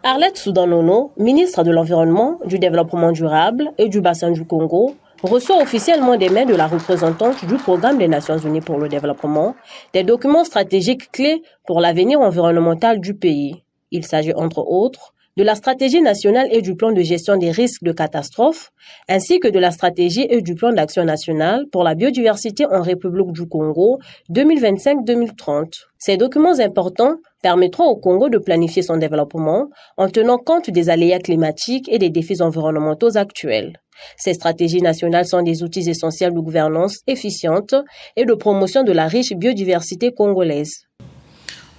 Arlette Soudan-Nono, ministre de l'Environnement, du Développement durable et du Bassin du Congo, reçoit officiellement des mains de la représentante du Programme des Nations Unies pour le développement des documents stratégiques clés pour l'avenir environnemental du pays. Il s'agit entre autres de la stratégie nationale et du plan de gestion des risques de catastrophe, ainsi que de la stratégie et du plan d'action national pour la biodiversité en République du Congo 2025-2030. Ces documents importants permettront au Congo de planifier son développement en tenant compte des aléas climatiques et des défis environnementaux actuels. Ces stratégies nationales sont des outils essentiels de gouvernance efficiente et de promotion de la riche biodiversité congolaise.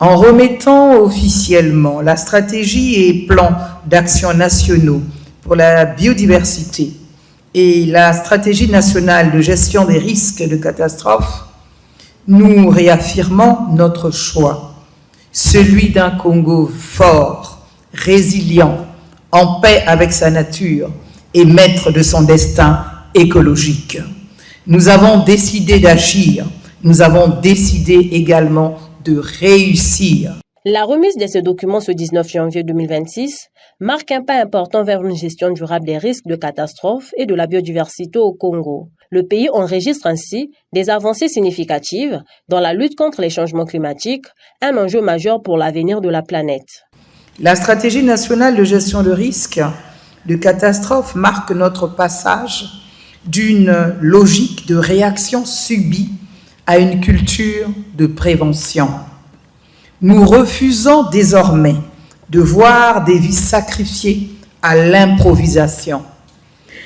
En remettant officiellement la stratégie et plan d'action nationaux pour la biodiversité et la stratégie nationale de gestion des risques de catastrophe, nous réaffirmons notre choix, celui d'un Congo fort, résilient, en paix avec sa nature et maître de son destin écologique. Nous avons décidé d'agir, nous avons décidé également de réussir. La remise de ces documents ce 19 janvier 2026 marque un pas important vers une gestion durable des risques de catastrophes et de la biodiversité au Congo. Le pays enregistre ainsi des avancées significatives dans la lutte contre les changements climatiques, un enjeu majeur pour l'avenir de la planète. La stratégie nationale de gestion de risques de catastrophes marque notre passage d'une logique de réaction subie à une culture de prévention. Nous refusons désormais de voir des vies sacrifiées à l'improvisation.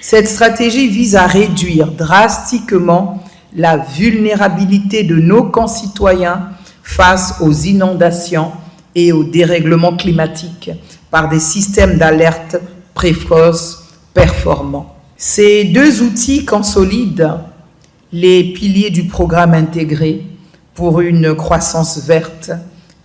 Cette stratégie vise à réduire drastiquement la vulnérabilité de nos concitoyens face aux inondations et aux dérèglements climatiques par des systèmes d'alerte précoces performants. Ces deux outils consolident les piliers du programme intégré pour une croissance verte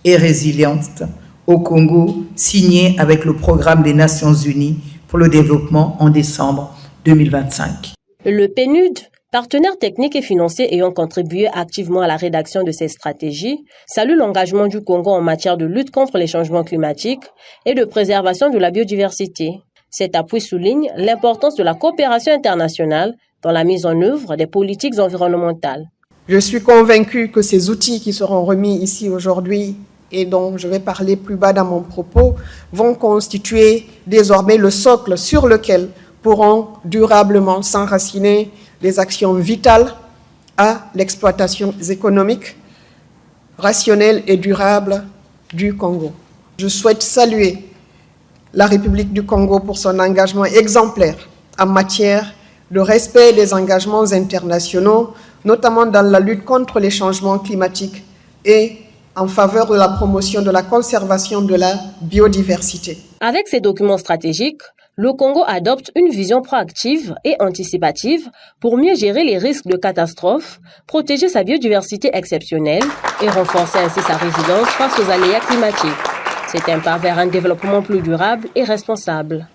et résiliente au Congo, signé avec le Programme des Nations Unies pour le développement en décembre 2025. Le PNUD, partenaire technique et financier ayant contribué activement à la rédaction de ces stratégies, salue l'engagement du Congo en matière de lutte contre les changements climatiques et de préservation de la biodiversité. Cet appui souligne l'importance de la coopération internationale dans la mise en œuvre des politiques environnementales. Je suis convaincue que ces outils qui seront remis ici aujourd'hui et dont je vais parler plus bas dans mon propos vont constituer désormais le socle sur lequel pourront durablement s'enraciner les actions vitales à l'exploitation économique, rationnelle et durable du Congo. Je souhaite saluer la République du Congo pour son engagement exemplaire en matière de respect des engagements internationaux, notamment dans la lutte contre les changements climatiques et en faveur de la promotion de la conservation de la biodiversité. Avec ces documents stratégiques, le Congo adopte une vision proactive et anticipative pour mieux gérer les risques de catastrophes, protéger sa biodiversité exceptionnelle et renforcer ainsi sa résilience face aux aléas climatiques. C'est un pas vers un développement plus durable et responsable.